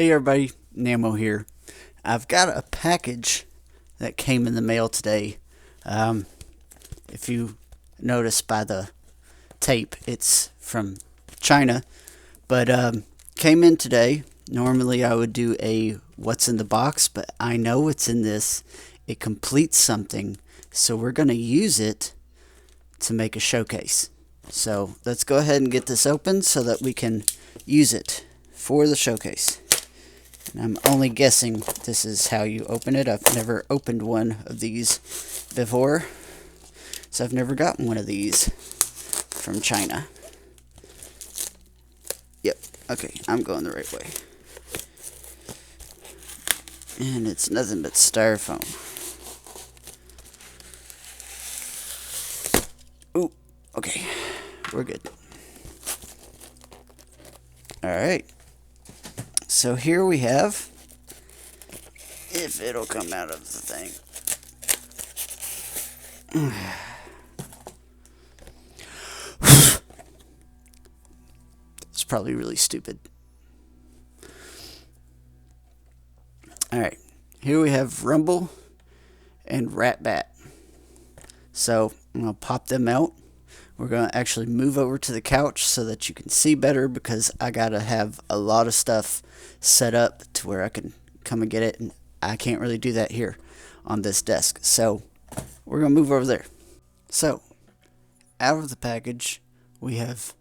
Hey everybody, Namo here. I've got a package that came in the mail today. If you notice by the tape, it's from China, but came in today. Normally I would do a what's in the box, but I know what's in this. It completes something, so we're going to use it to make a showcase. So let's go ahead and get this open so that we can use it for the showcase. And I'm only guessing this is how you open it. I've never opened one of these before, so I've never gotten one of these from China. Yep, okay, I'm going the right way. And it's nothing but styrofoam. Ooh, okay, we're good. Alright. So here we have, if it'll come out of the thing. It's probably really stupid. Alright, here we have Rumble and Rat Bat. So I'm going to pop them out. We're going to actually move over to the couch so that you can see better, because I got to have a lot of stuff set up to where I can come and get it, and I can't really do that here on this desk. So we're going to move over there. So out of the package we have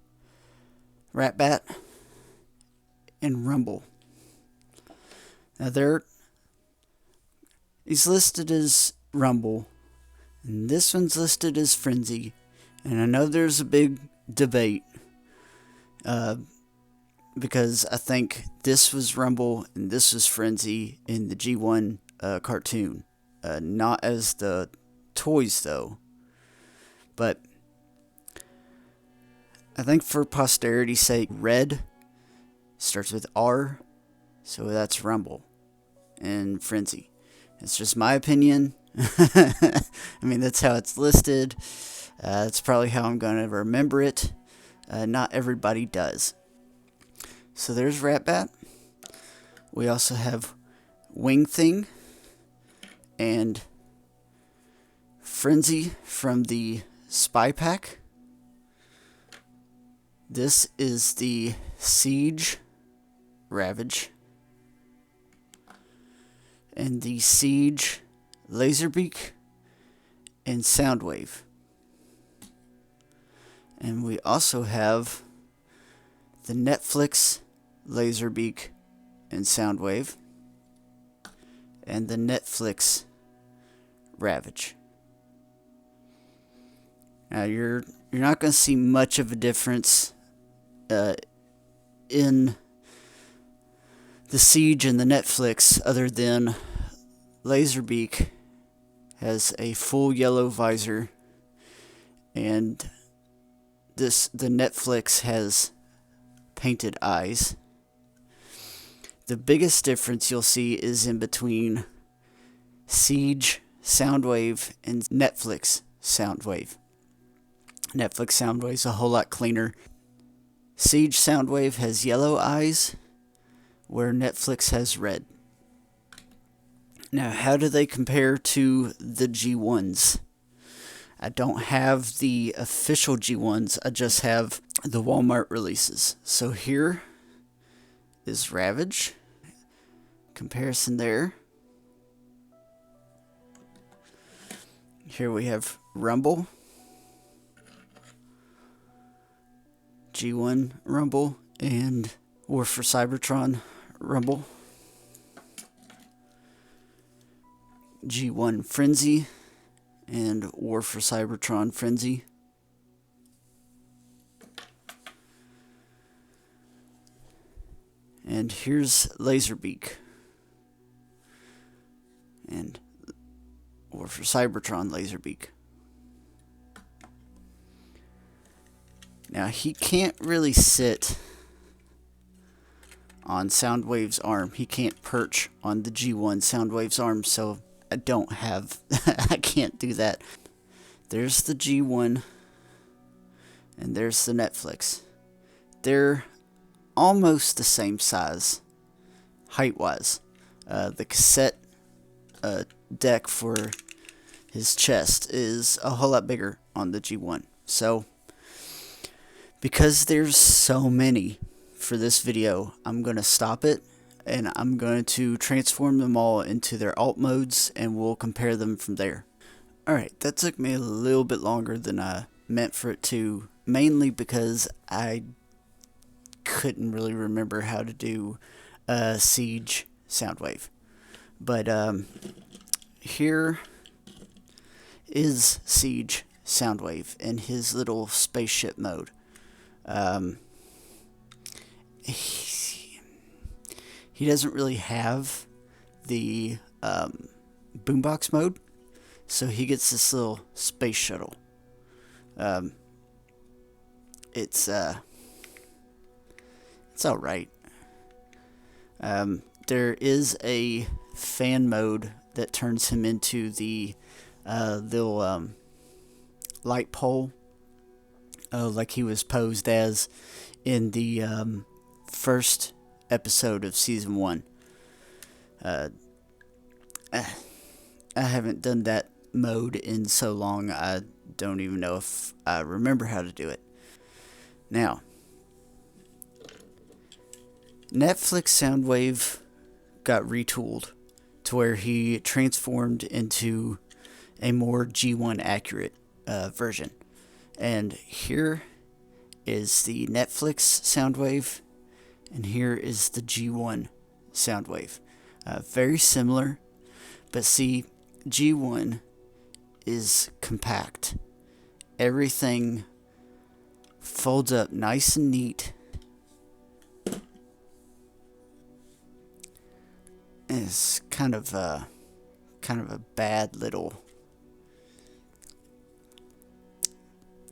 Rat Bat and Rumble. Now he's listed as Rumble, and this one's listed as Frenzy. And I know there's a big debate because I think this was Rumble and this was Frenzy in the G1 cartoon. Not as the toys, though. But I think for posterity's sake, Red starts with R, so that's Rumble and Frenzy. It's just my opinion. I mean, that's how it's listed. That's probably how I'm going to remember it. Not everybody does. So there's Rat Bat. We also have Wing Thing and Frenzy from the Spy Pack. This is the Siege Ravage and the Siege Laserbeak and Soundwave. And we also have the Netflix Laserbeak and Soundwave and the Netflix Ravage. Now you're not going to see much of a difference in the Siege and the Netflix, other than Laserbeak has a full yellow visor, and the Netflix has painted eyes. The biggest difference you'll see is in between Siege Soundwave and Netflix Soundwave. Netflix Soundwave is a whole lot cleaner. Siege Soundwave has yellow eyes, where Netflix has red. Now, how do they compare to the G1s? I don't have the official G1s, I just have the Walmart releases. So here is Ravage. Comparison there. Here we have Rumble. G1 Rumble and War for Cybertron Rumble. G1 Frenzy and War for Cybertron Frenzy. And here's Laserbeak and War for Cybertron Laserbeak. Now he can't really sit on Soundwave's arm. He can't perch on the G1 Soundwave's arm, so I don't have I can't do that. There's the G1 and there's the Netflix. They're almost the same size. height-wise. The cassette deck for his chest is a whole lot bigger on the G1. So, because there's so many for this video, I'm going to stop it, and I'm going to transform them all into their alt modes, and we'll compare them from there. Alright, that took me a little bit longer than I meant for it to, mainly because I couldn't really remember how to do Siege Soundwave. But here is Siege Soundwave in his little spaceship mode. He doesn't really have the boombox mode, so he gets this little space shuttle. It's alright. There is a fan mode that turns him into the little light pole, like he was posed as in the first episode of season 1. I haven't done that mode in so long, I don't even know if I remember how to do it. Now, Netflix Soundwave got retooled to where he transformed into a more G1 accurate version. And here is the Netflix Soundwave, and here is the G1 Soundwave. Very similar, but see, G1 is compact. Everything folds up nice and neat. It's kind of a bad little,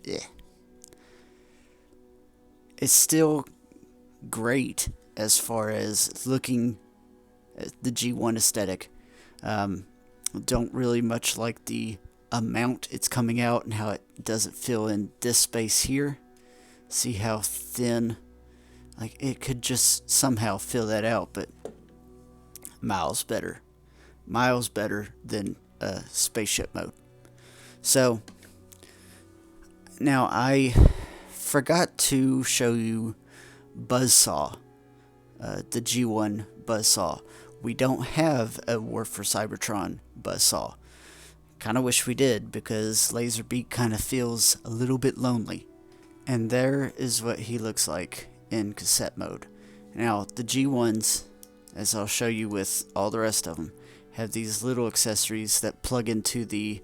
yeah. It's still great as far as looking at the G1 aesthetic. Don't really much like the amount it's coming out and how it doesn't fill in this space here. See how thin, like it could just somehow fill that out, but miles better than spaceship mode. So now I forgot to show you Buzzsaw, the G1 Buzzsaw. We don't have a War for Cybertron Buzzsaw. Kind of wish we did, because Laserbeak kind of feels a little bit lonely. And there is what he looks like in cassette mode. Now, the G1s, as I'll show you with all the rest of them, have these little accessories that plug into the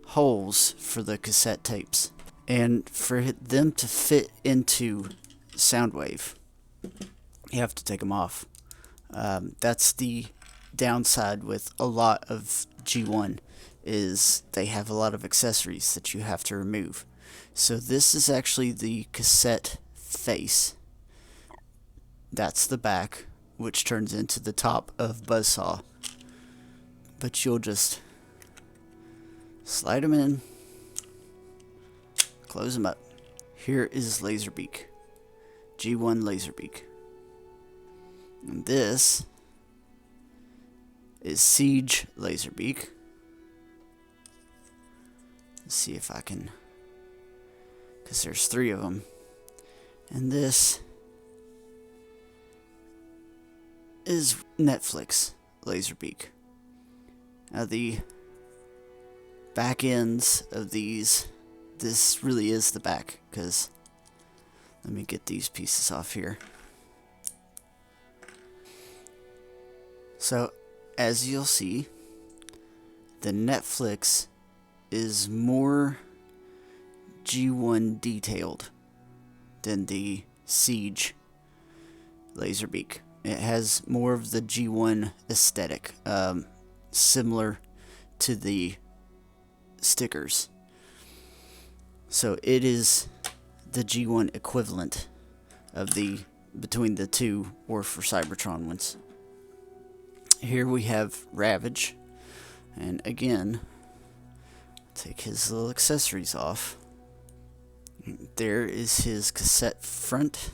holes for the cassette tapes. And for them to fit into Soundwave, you have to take them off. That's the downside with a lot of G1, is they have a lot of accessories that you have to remove. So this is actually the cassette face. That's the back, which turns into the top of Buzzsaw. But you'll just slide them in, close them up. Here is Laserbeak, G1 Laserbeak. And this is Siege Laserbeak. Let's see if I can, because there's 3 of them. And this is Netflix Laserbeak. Now the back ends of these, this really is the back, because let me get these pieces off here. So, as you'll see, the Netflix is more G1 detailed than the Siege Laserbeak. It has more of the G1 aesthetic, similar to the stickers. So it is the G1 equivalent of the, between the two War for Cybertron ones. Here we have Ravage, and again, take his little accessories off. There is his cassette front.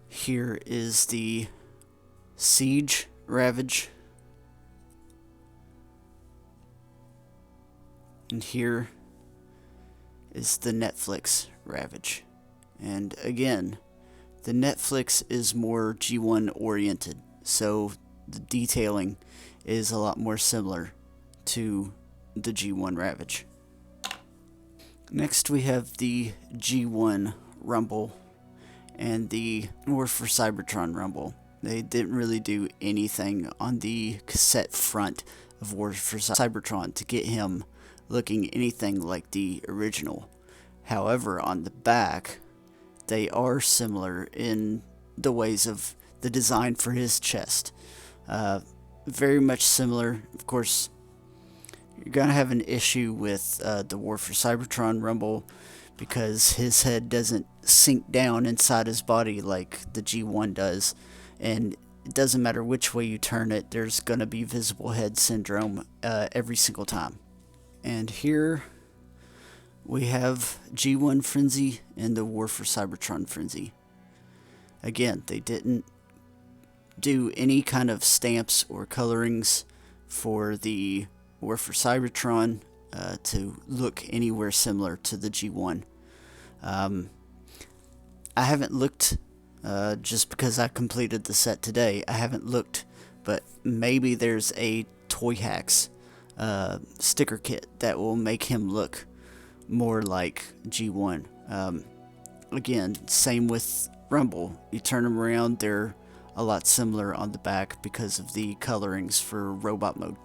Here is the Siege Ravage. And here is the Netflix Ravage. And again, the Netflix is more G1 oriented, so the detailing is a lot more similar to the G1 Ravage. Next we have the G1 Rumble and the War for Cybertron Rumble. They didn't really do anything on the cassette front of War for Cybertron to get him looking anything like the original. However, on the back, they are similar in the ways of the design for his chest. Very much similar. Of course, you're going to have an issue with the War for Cybertron Rumble because his head doesn't sink down inside his body like the G1 does. And it doesn't matter which way you turn it, there's going to be visible head syndrome every single time. And here we have G1 Frenzy and the War for Cybertron Frenzy. Again, they didn't do any kind of stamps or colorings for the War for Cybertron to look anywhere similar to the G1. I haven't looked, just because I completed the set today, I haven't looked, but maybe there's a Toy Hacks sticker kit that will make him look more like G1. Again, same with Rumble. You turn them around, they're a lot similar on the back because of the colorings for robot mode.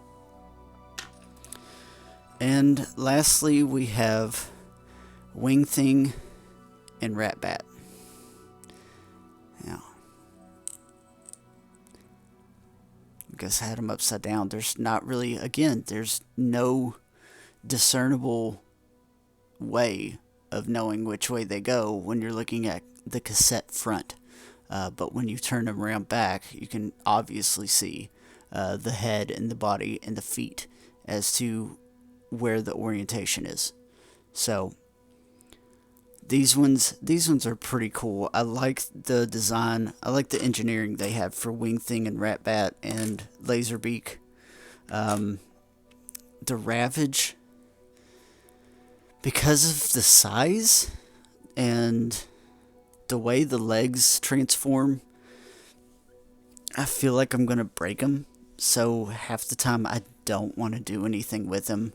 And lastly, we have Wing Thing and Rat Bat. Now, I guess I had them upside down. There's not really, again, there's no discernible way of knowing which way they go when you're looking at the cassette front. But when you turn them around back, you can obviously see the head and the body and the feet as to where the orientation is. So these ones are pretty cool. I like the design. I like the engineering they have for Wing Thing and Rat Bat and Laserbeak. The Ravage, because of the size and the way the legs transform, I feel like I'm gonna break them. So half the time I don't want to do anything with him.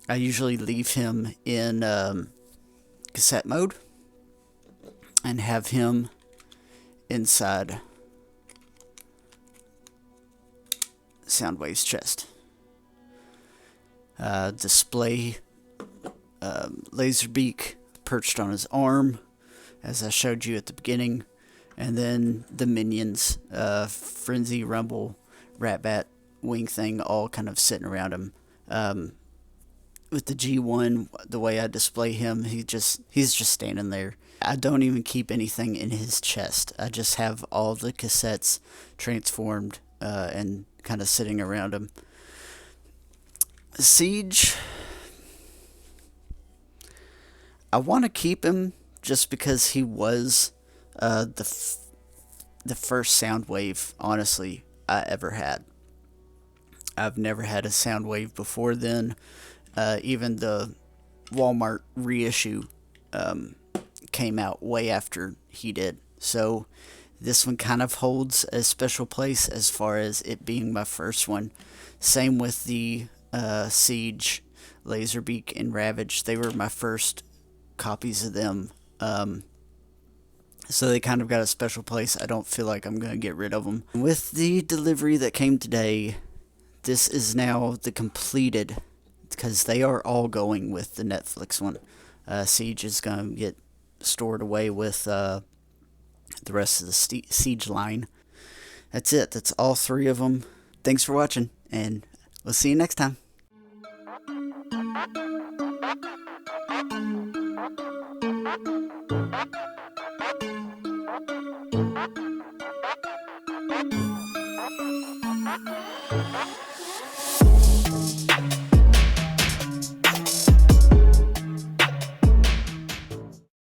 I usually leave him in cassette mode and have him inside Soundwave's chest. Display Laserbeak perched on his arm, as I showed you at the beginning, and then the minions, Frenzy, Rumble, Rat Bat, Wing Thing, all kind of sitting around him. With the G1, the way I display him, he's just standing there. I don't even keep anything in his chest. I just have all the cassettes transformed and kind of sitting around him. Siege, I want to keep him just because he was the first Soundwave, honestly, I ever had. I've never had a Soundwave before then. Even the Walmart reissue came out way after he did. So this one kind of holds a special place as far as it being my first one. Same with the Siege, Laserbeak, and Ravage. They were my first copies of them. So they kind of got a special place. I don't feel like I'm going to get rid of them. With the delivery that came today, this is now the completed, because they are all going with the Netflix one. Siege is going to get stored away with the rest of the Siege line. That's it. That's all three of them. Thanks for watching, and we'll see you next time.